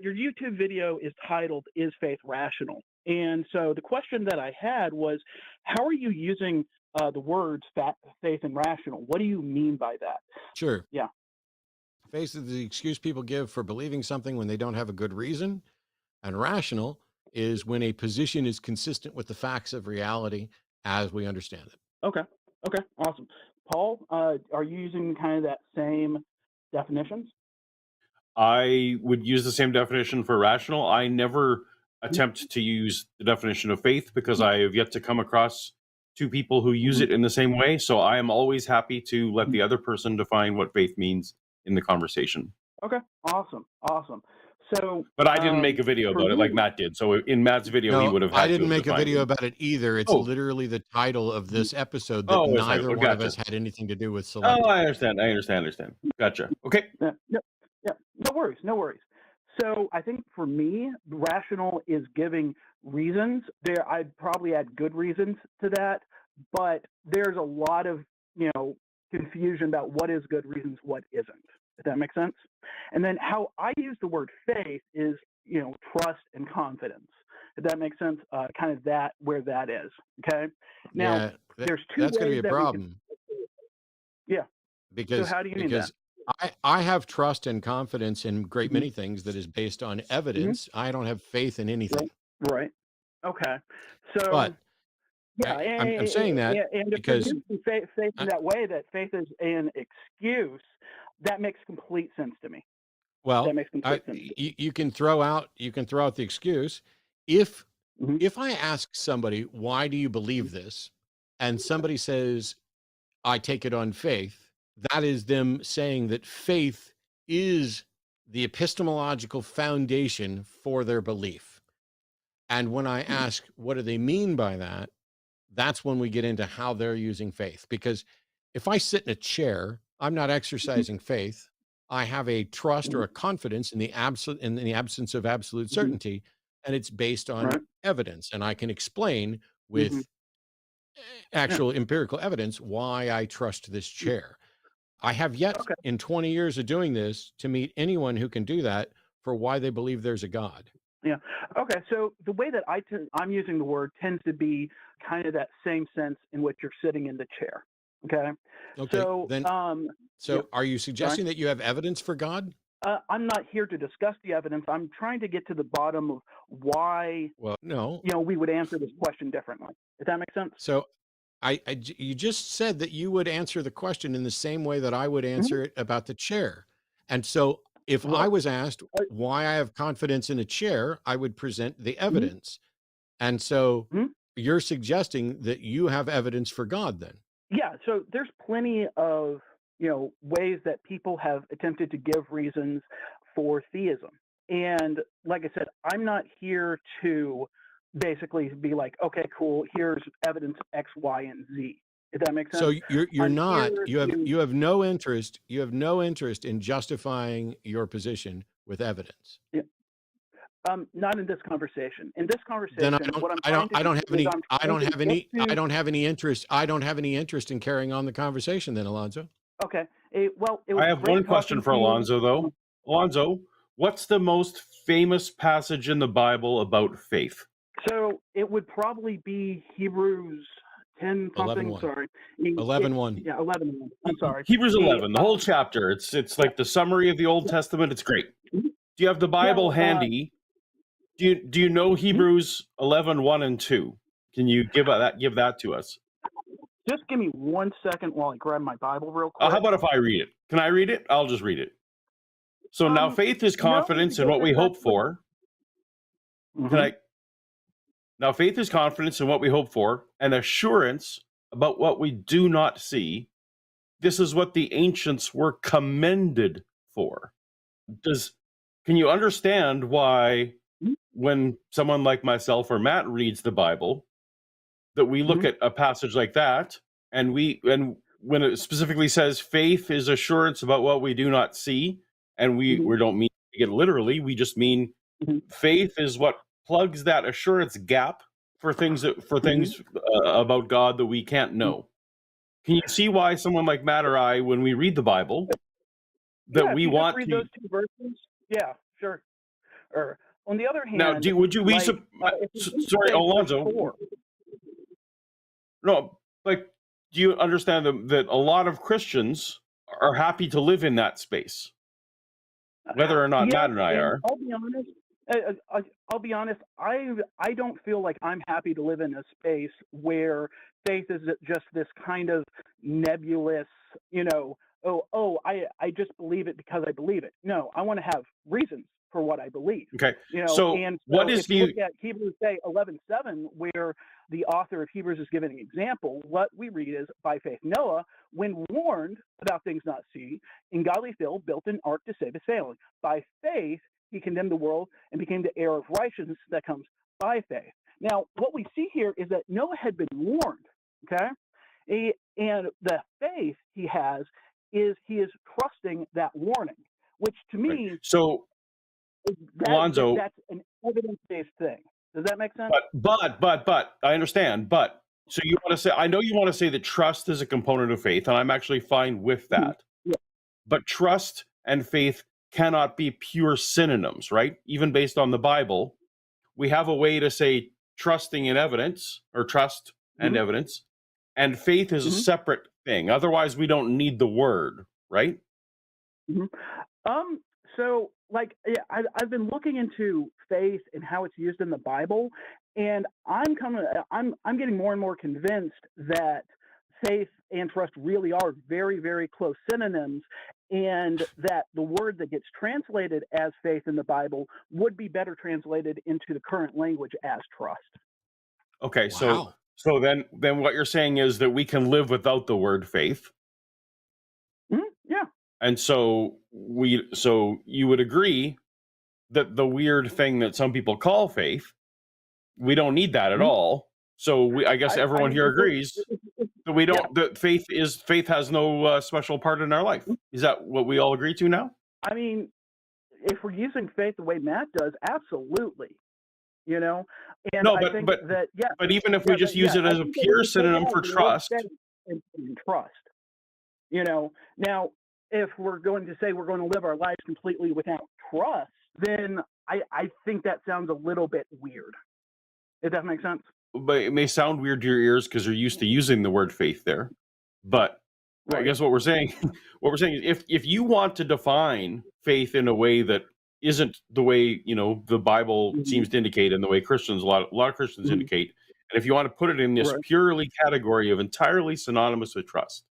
Your YouTube video is titled, Is Faith Rational? And so the question that I had was, how are you using the words faith and rational? What do you mean by that? Sure. Yeah. Faith is the excuse people give for believing something when they don't have a good reason. And rational is when a position is consistent with the facts of reality as we understand it. Okay. Okay. Awesome. Paul, are you using kind of that same definitions? I would use the same definition for rational. I never attempt to use the definition of faith because I have yet to come across two people who use it in the same way. So I am always happy to let the other person define what faith means in the conversation. Okay. Awesome. Awesome. So, but I didn't make a video about it like Matt did. So in Matt's video, he would have had I didn't to make a video about it either. It's literally the title of this episode that neither one of us had anything to do with selecting. Oh, I understand. Gotcha. Okay. Yeah. No worries. No worries. So I think for me, rational is giving reasons. I'd probably add good reasons to that, but there's a lot of, confusion about what is good reasons, what isn't, if that makes sense. And then how I use the word faith is, trust and confidence, if that makes sense, kind of that, where that is. Okay. Now, there's two that's going to ways be a problem. Yeah. Because, so how do you mean that? I have trust and confidence in great many things that is based on evidence. I don't have faith in anything. Right. Okay. So, but yeah, I'm saying that and because if faith in that way, that faith is an excuse, that makes complete sense to me. Well, that makes complete sense. You can throw out the excuse if I ask somebody, why do you believe this, and somebody says, I take it on faith. That is them saying that faith is the epistemological foundation for their belief. And when I ask, what do they mean by that? That's when we get into how they're using faith. Because if I sit in a chair, I'm not exercising faith. I have a trust or a confidence in the absence of absolute certainty, and it's based on evidence. And I can explain with actual empirical evidence why I trust this chair. I have yet in 20 years of doing this to meet anyone who can do that for why they believe there's a God. Yeah. Okay. So the way that I'm using the word tends to be kind of that same sense in which you're sitting in the chair. Okay. So then, are you suggesting that you have evidence for God? I'm not here to discuss the evidence. I'm trying to get to the bottom of why. Well, no. We would answer this question differently. If that makes sense. So, you just said that you would answer the question in the same way that I would answer it about the chair, and so. If I was asked why I have confidence in a chair, I would present the evidence. And so you're suggesting that you have evidence for God then? Yeah. So there's plenty of, ways that people have attempted to give reasons for theism. And like I said, I'm not here to basically be like, okay, cool, here's evidence X, Y, and Z. If that makes sense. So you're not, you have no interest in justifying your position with evidence. Yeah. Not in this conversation. In this conversation, then I don't have any interest in carrying on the conversation then, Alonzo. Okay. I have one question for Alonzo though. Alonzo, what's the most famous passage in the Bible about faith? So it would probably be Hebrews 10 something. 11:1. Sorry. 11:1. Yeah, 11:1. I'm sorry. Hebrews 11, the whole chapter. It's like the summary of the Old Testament. It's great. Do you have the Bible handy? Do you know Hebrews 11:1 and 2? Can you give that to us? Just give me 1 second while I grab my Bible real quick. How about if I read it? Can I read it? I'll just read it. So now faith is confidence in what we hope for. Now faith is confidence in what we hope for, and assurance about what we do not see. This is what the ancients were commended for. Can you understand why when someone like myself or Matt reads the Bible, that we look at a passage like that, and when it specifically says faith is assurance about what we do not see, and we don't mean to get literally, we just mean faith is what plugs that assurance gap for things about God that we can't know. Can you see why someone like Matt or I, when we read the Bible, that we want read to those two verses? Yeah, sure. Or on the other Now, hand, would you be like if we sorry, say verse Alonzo? 4, No, like, do you understand that a lot of Christians are happy to live in that space, whether or not yeah, Matt and I and are? I'll be honest. I'll be honest. I don't feel like I'm happy to live in a space where faith is just this kind of nebulous, I just believe it because I believe it. No, I want to have reasons for what I believe. Okay, so And what so is if you the look at Hebrews, say 11:7, where the author of Hebrews is giving an example, what we read is, by faith Noah, when warned about things not seen, in godly fear built an ark to save his family. By faith he condemned the world and became the heir of righteousness that comes by faith. Now, what we see here is that Noah had been warned, okay? And the faith he has is he is trusting that warning, which to right. me, So Alonzo, that's an evidence-based thing. Does that make sense? but I understand. But so you want to say, I know you want to say that trust is a component of faith, and I'm actually fine with that. Yeah. But trust and faith cannot be pure synonyms, right? Even based on the Bible, we have a way to say trusting in evidence, or trust and evidence, and faith is a separate thing. Otherwise, we don't need the word, right? So, like, yeah, I've been looking into faith and how it's used in the Bible, and I'm getting more and more convinced that faith and trust really are very, very close synonyms, and that the word that gets translated as faith in the Bible would be better translated into the current language as trust. Okay, Wow. so then what you're saying is that we can live without the word faith. Yeah. And so you would agree that the weird thing that some people call faith, we don't need that at all. So I guess everyone here agrees that we don't. That faith has no special part in our life. Is that what we all agree to now? I mean, if we're using faith the way Matt does, absolutely. And No, I think that But even if we just use it as a pure synonym for trust, and trust. Now, if we're going to say we're going to live our lives completely without trust, then I think that sounds a little bit weird. Does that make sense? But it may sound weird to your ears because you're used to using the word faith there. But I guess what we're saying is if you want to define faith in a way that isn't the way the Bible seems to indicate, and the way Christians a lot of Christians indicate, and if you want to put it in this purely category of entirely synonymous with trust,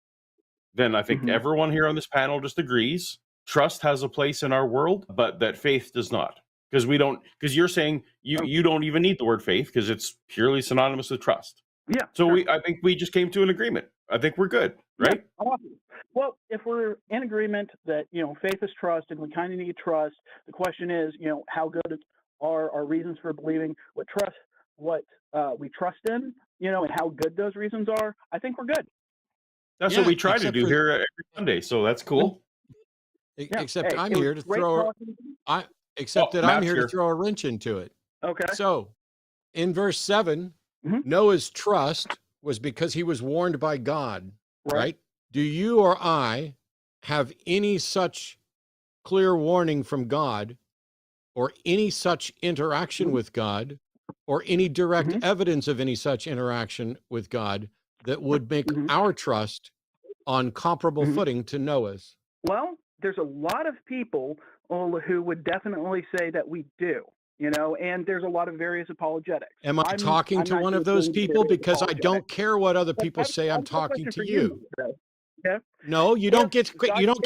then I think everyone here on this panel just agrees trust has a place in our world, but that faith does not. Because you're saying you don't even need the word faith because it's purely synonymous with trust. Yeah. So I think we just came to an agreement. I think we're good, right? Yeah, awesome. Well, if we're in agreement that faith is trust and we kind of need trust, the question is how good are our reasons for believing what we trust in, and how good those reasons are. I think we're good. That's what we try to do here every Sunday, so that's cool. Except I'm here to throw. I'm here to throw a wrench into it. Okay. So, in verse 7, Noah's trust was because he was warned by God, right? Do you or I have any such clear warning from God, or any such interaction with God, or any direct evidence of any such interaction with God that would make our trust on comparable footing to Noah's? Well, there's a lot of people who would definitely say that we do, and there's a lot of various apologetics. Am I talking to one of those people? Because I don't care what other people say. I'm talking to you. Okay. No, you don't get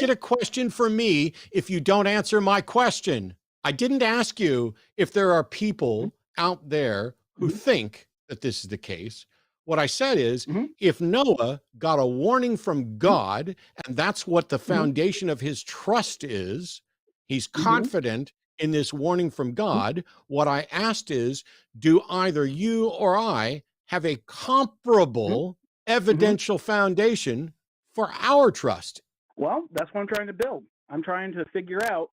a question from me if you don't answer my question. I didn't ask you if there are people out there who think that this is the case. What I said is, if Noah got a warning from God, and that's what the foundation of his trust is, he's confident in this warning from God. What I asked is, do either you or I have a comparable evidential foundation for our trust? Well, that's what I'm trying to build. I'm trying to figure out,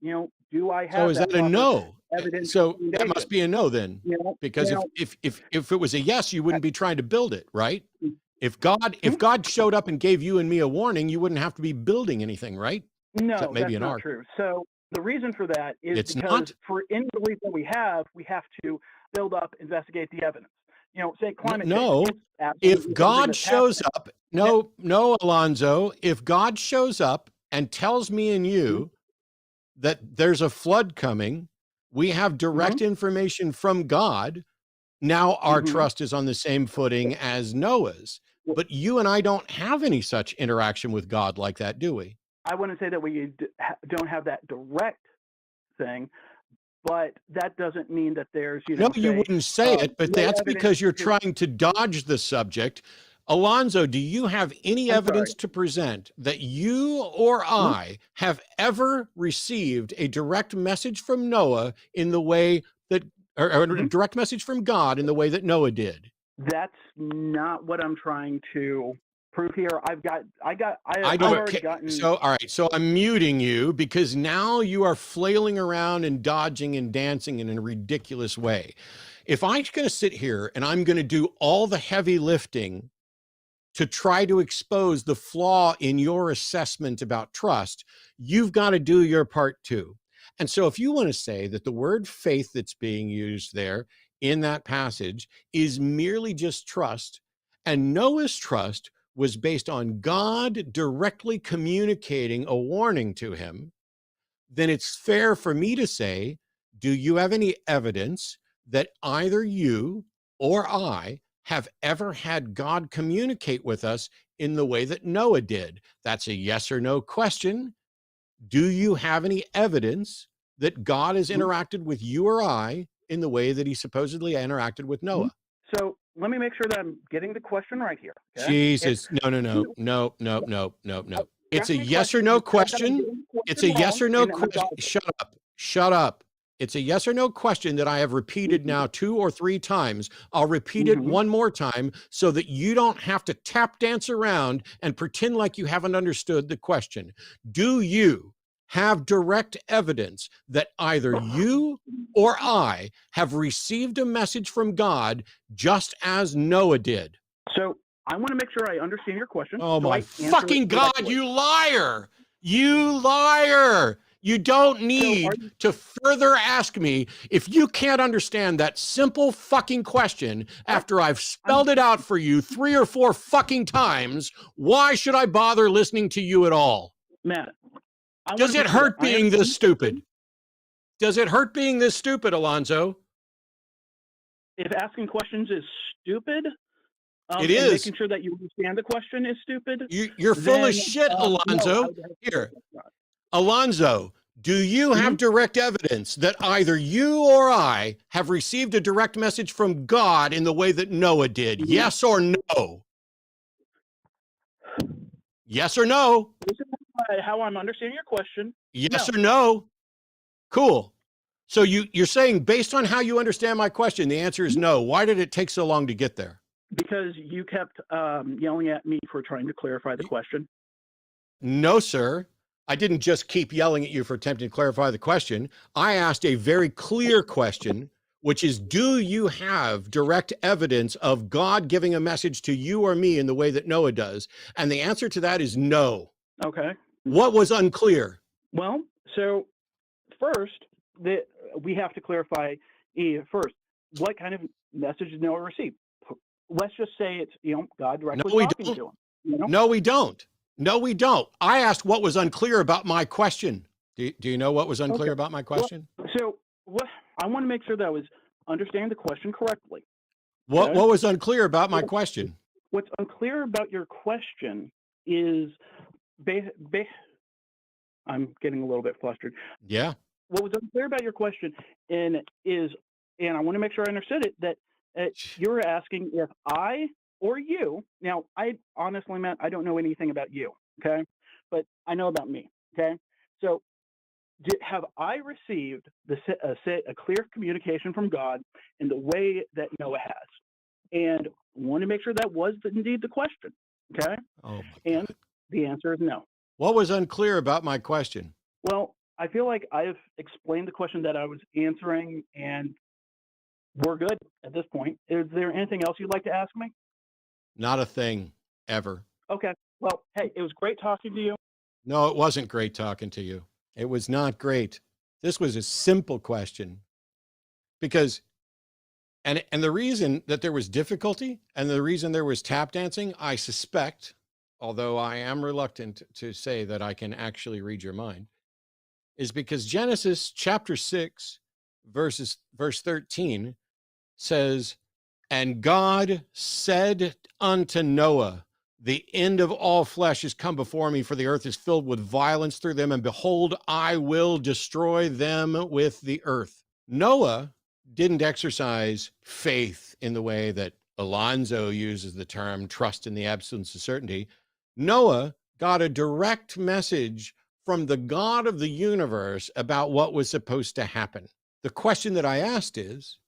do I have? So is that a no? So foundation? That must be a no then, because if it was a yes, you wouldn't be trying to build it, right? If God showed up and gave you and me a warning, you wouldn't have to be building anything, right? No, Except maybe that's not true. So The reason for that is It's because not. for any belief that we have to build up, investigate the evidence. Say climate No. change. It's If absolutely something God that's shows happening. up, no, Alonzo, if God shows up and tells me and you that there's a flood coming, we have direct information from God. Now our trust is on the same footing as Noah's. But you and I don't have any such interaction with God like that, do we? I wouldn't say that we don't have that direct thing, but that doesn't mean that there's, No, you wouldn't say it, but no that's evidence because you're trying to dodge the subject. Alonzo, do you have any evidence to present that you or I have ever received a direct message from Noah in the way that, or a direct message from God in the way that Noah did? That's not what I'm trying to prove here. I've already gotten. So, all right. So I'm muting you because now you are flailing around and dodging and dancing in a ridiculous way. If I'm going to sit here and I'm going to do all the heavy lifting to try to expose the flaw in your assessment about trust, you've got to do your part too. And so if you want to say that the word faith that's being used there in that passage is merely just trust, and Noah's trust was based on God directly communicating a warning to him, then it's fair for me to say, do you have any evidence that either you or I have ever had God communicate with us in the way that Noah did? That's a yes or no question. Do you have any evidence that God has interacted with you or I in the way that he supposedly interacted with Noah? So let me make sure that I'm getting the question right here. Okay? Jesus, no. It's a yes or no question. It's a yes or no question. Shut up. It's a yes or no question that I have repeated now 2 or 3 times. I'll repeat it one more time so that you don't have to tap dance around and pretend like you haven't understood the question. Do you have direct evidence that either you or I have received a message from God just as Noah did? So I want to make sure I understand your question. Oh my fucking God, you liar! You liar! You don't need to further ask me if you can't understand that simple fucking question after I've spelled it out for you 3 or 4 fucking times. Why should I bother listening to you at all? Matt, does it hurt being this stupid? Does it hurt being this stupid, Alonzo? If asking questions is stupid, it is. Making sure that you understand the question is stupid. You're full of shit, Alonzo. No, here, Alonzo, do you have direct evidence that either you or I have received a direct message from God in the way that Noah did? Yes or no? Yes or no? This is how I'm understanding your question. Yes or no? Cool. So you're saying based on how you understand my question, the answer is no. Why did it take so long to get there? Because you kept yelling at me for trying to clarify the question. No, sir. I didn't just keep yelling at you for attempting to clarify the question. I asked a very clear question, which is, do you have direct evidence of God giving a message to you or me in the way that Noah does? And the answer to that is no. Okay. What was unclear? Well, so first, we have to clarify first, what kind of message did Noah receive? Let's just say it's, God directly talking to him. No, we don't. No, we don't. I asked what was unclear about my question. Do you know what was unclear about my question? Well, so I want to make sure that I was understanding the question correctly. What was unclear about my question? What's unclear about your question is, I'm getting a little bit flustered. Yeah. What was unclear about your question and I want to make sure I understood it, that you were asking if I or you, now I honestly, Matt, I don't know anything about you, okay? But I know about me, okay? So have I received a clear communication from God in the way that Noah has? And I want to make sure that was indeed the question, okay? Oh, and the answer is no. What was unclear about my question? Well, I feel like I've explained the question that I was answering, and we're good at this point. Is there anything else you'd like to ask me? Not a thing, ever. Okay. Well, hey, it was great talking to you. No, it wasn't great talking to you. It was not great. This was a simple question because, and the reason that there was difficulty and the reason there was tap dancing, I suspect, although I am reluctant to say that I can actually read your mind, is because Genesis chapter 6, verse 13 says, "And God said unto Noah, the end of all flesh is come before me, for the earth is filled with violence through them, and behold, I will destroy them with the earth." Noah didn't exercise faith in the way that Alonzo uses the term trust in the absence of certainty. Noah got a direct message from the God of the universe about what was supposed to happen. The question that I asked is,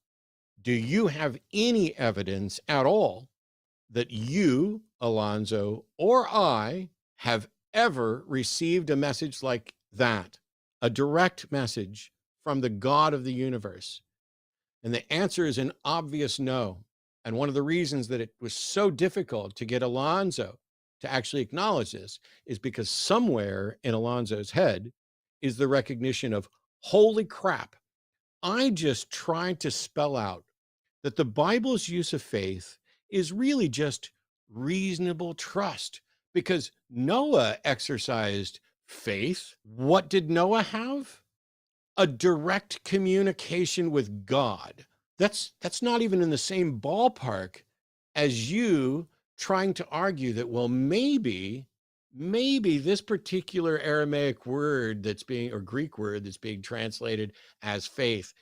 do you have any evidence at all that you, Alonzo, or I have ever received a message like that, a direct message from the God of the universe? And the answer is an obvious no. And one of the reasons that it was so difficult to get Alonzo to actually acknowledge this is because somewhere in Alonzo's head is the recognition of, holy crap, I just tried to spell out that the Bible's use of faith is really just reasonable trust, because Noah exercised faith. What did Noah have? A direct communication with God. That's not even in the same ballpark as you trying to argue that, well, maybe this particular Aramaic word that's being, or Greek word that's being translated as faith,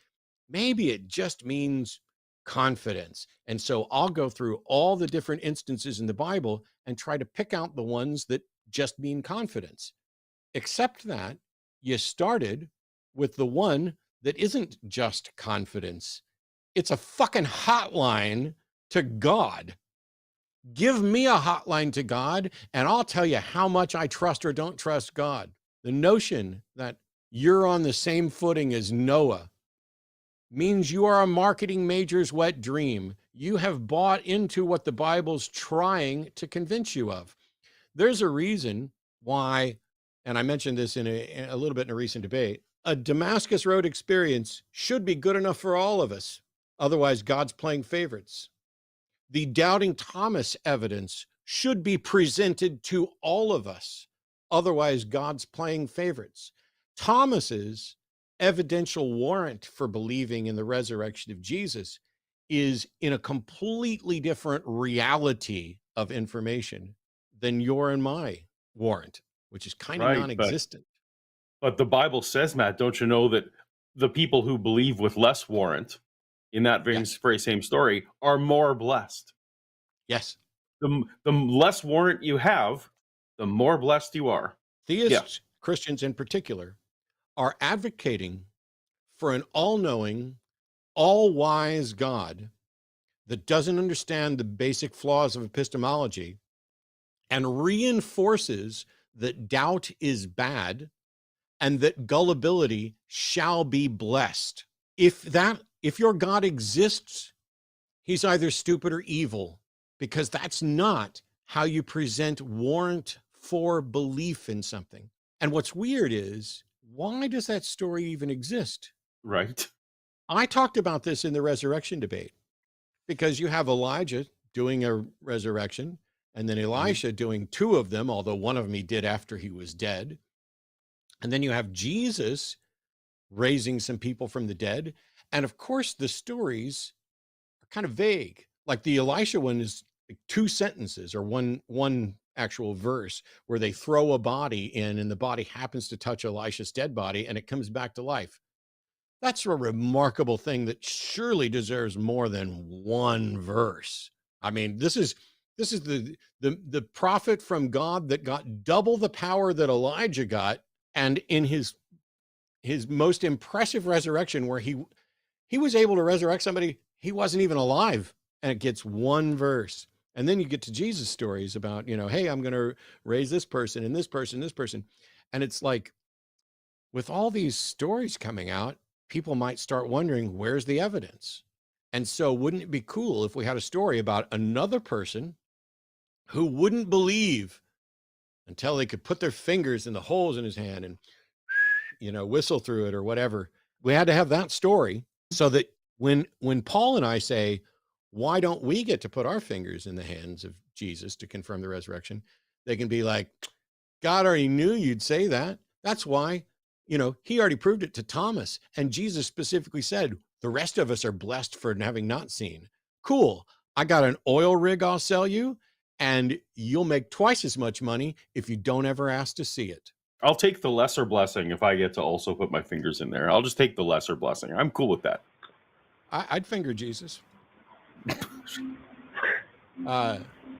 maybe it just means confidence. And so I'll go through all the different instances in the Bible and try to pick out the ones that just mean confidence. Except that you started with the one that isn't just confidence. It's a fucking hotline to God. Give me a hotline to God, and I'll tell you how much I trust or don't trust God. The notion that you're on the same footing as Noah means you are a marketing major's wet dream. You have bought into what the Bible's trying to convince you of. There's a reason why, and I mentioned this in a little bit in a recent debate, a Damascus Road experience should be good enough for all of us. Otherwise, God's playing favorites. The doubting Thomas evidence should be presented to all of us. Otherwise, God's playing favorites. Thomas's evidential warrant for believing in the resurrection of Jesus is in a completely different reality of information than your and my warrant, which is kind of non-existent. But the Bible says, Matt, don't you know that the people who believe with less warrant in that very same story are more blessed? Yes. The less warrant you have, the more blessed you are. Theists, Christians in particular, are advocating for an all-knowing, all-wise God that doesn't understand the basic flaws of epistemology and reinforces that doubt is bad and that gullibility shall be blessed. If your God exists, he's either stupid or evil, because that's not how you present warrant for belief in something. And what's weird is, why does that story even exist? Right. I talked about this in the resurrection debate, because you have Elijah doing a resurrection, and then Elisha doing two of them, although one of them he did after he was dead. And then you have Jesus raising some people from the dead. And of course, the stories are kind of vague. Like the Elisha one is like two sentences or one actual verse where they throw a body in and the body happens to touch Elisha's dead body and it comes back to life. That's a remarkable thing that surely deserves more than one verse. I mean, this is the prophet from God that got double the power that Elijah got, and in his most impressive resurrection, where he was able to resurrect somebody he wasn't even alive, and it gets one verse. And then you get to Jesus stories about, hey, I'm going to raise this person and this person, this person. And it's like, with all these stories coming out, people might start wondering, where's the evidence? And so wouldn't it be cool if we had a story about another person who wouldn't believe until they could put their fingers in the holes in his hand and whistle through it or whatever. We had to have that story so that when Paul and I say, why don't we get to put our fingers in the hands of Jesus to confirm the resurrection? They can be like, God already knew you'd say that. That's why, he already proved it to Thomas. And Jesus specifically said, the rest of us are blessed for having not seen. Cool. I got an oil rig I'll sell you, and you'll make twice as much money if you don't ever ask to see it. I'll take the lesser blessing if I get to also put my fingers in there. I'll just take the lesser blessing. I'm cool with that. I'd finger Jesus.